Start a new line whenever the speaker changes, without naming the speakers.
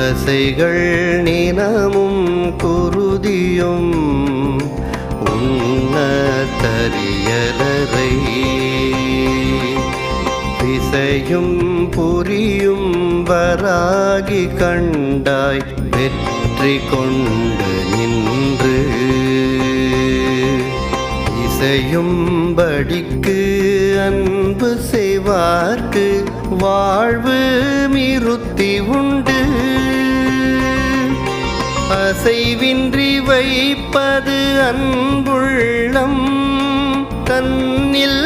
தசைகள் நினமும் குருதியும் உண்ண தரியலரை திசையும் புரியும் வராகி கண்டாய் வெற்றி கொண்டு நின்று இசையும்படிக்கு அன்பு செய்வார்க்கு வாழ்வு மிருத்தி உண்டு. அசைவின்றி வைப்பது அன்புள்ளம் தன்னில்